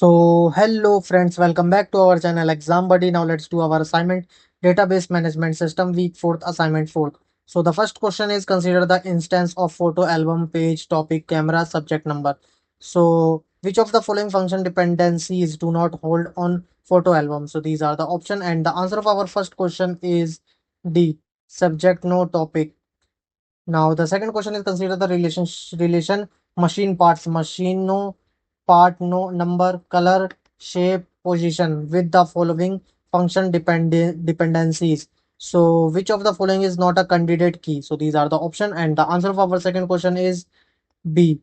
Hello friends, welcome back to our channel Exam Buddy. Now let's do our assignment, Database Management System, week 4th, assignment 4th. So the first question is, consider the instance of photo album, page, topic, camera, subject number. So which of the following function dependencies do not hold on photo album? So these are the option, and the answer of our first question is D, subject no topic. Now the second question is, consider the relation machine parts, machine no part no number color shape position with the following function dependencies. So which of the following is not a candidate key? So these are the option, and the answer of our second question is B,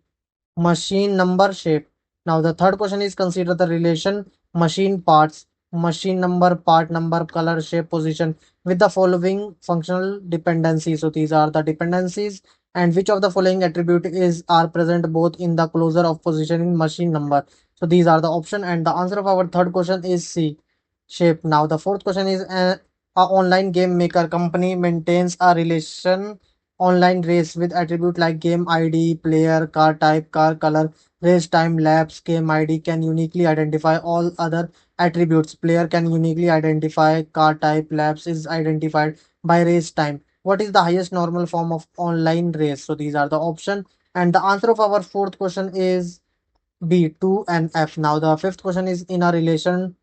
machine number shape. Now the third question is, consider the relation machine parts, machine number, part number, color, shape, position with the following functional dependencies. So these are the dependencies, and which of the following attribute is are present both in the closure of positioning machine number. So these are the option, and the answer of our third question is C, shape. Now the fourth question is, a online game maker company maintains a relation online race with attribute like game ID, player, car type, car color, race time, laps. Game ID can uniquely identify all other attributes. Player can uniquely identify car type, laps is identified by race time. What is the highest normal form of online race? So these are the option, and the answer of our fourth question is B, 2 and F. Now the fifth question is, in a relation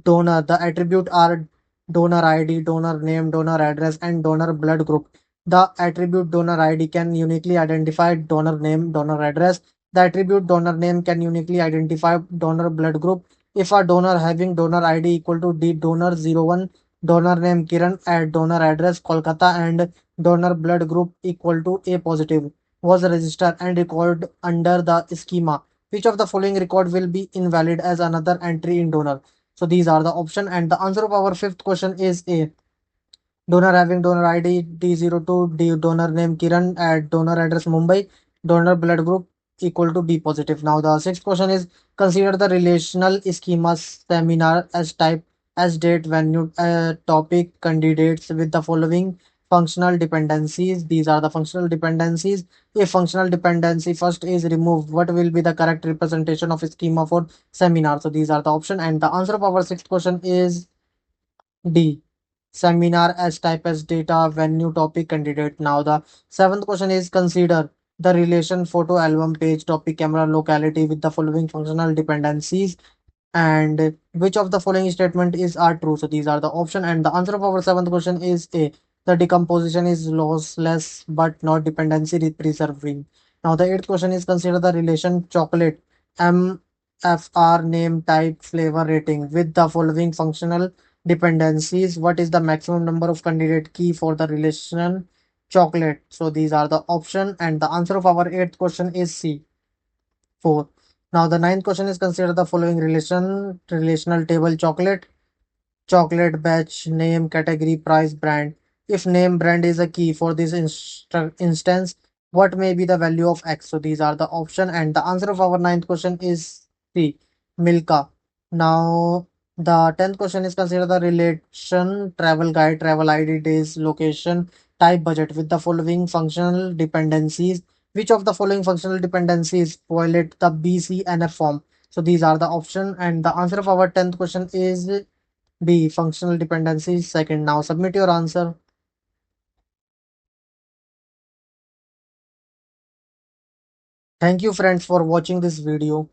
donor, the attribute are donor ID, donor name, donor address, and donor blood group. The attribute donor ID can uniquely identify donor name, donor address. The attribute donor name can uniquely identify donor blood group. If a donor having donor ID equal to D, donor 01, donor name Kiran, at donor address Kolkata, and donor blood group equal to A positive was registered and recorded under the schema, which of the following record will be invalid as another entry in donor? So these are the option, and the answer of our fifth question is A, donor having donor ID D02, D donor name Kiran, at donor address Mumbai, donor blood group equal to B positive. Now the sixth question is, consider the relational schema seminar as type, as date, venue, topic, candidates with the following functional dependencies. These are the functional dependencies. If functional dependency first is removed, what will be the correct representation of schema for seminar? So these are the option, and the answer of our sixth question is D, seminar as type as data, venue, topic, candidate. Now the seventh question is, consider the relation photo album, page, topic, camera, locality with the following functional dependencies, and which of the following statement is are true? So these are the option, and the answer of our seventh question is A, the decomposition is lossless but not dependency preserving. Now the eighth question is, consider the relation chocolate, MFR, name, type, flavor, rating with the following functional dependencies. What is the maximum number of candidate key for the relation chocolate? So these are the option, and the answer of our eighth question is C, 4. Now the ninth question is, consider the following relational table: chocolate, chocolate batch, name, category, price, brand. If name, brand is a key for this instance, what may be the value of X? So these are the option, and the answer of our ninth question is C, Milka. Now the 10th question is, consider the relation travel guide, travel ID, days, location, type, budget with the following functional dependencies. Which of the following functional dependencies violate the BCNF form? So these are the option, and the answer of our 10th question is B, functional dependencies. Second. Now submit your answer. Thank you friends for watching this video.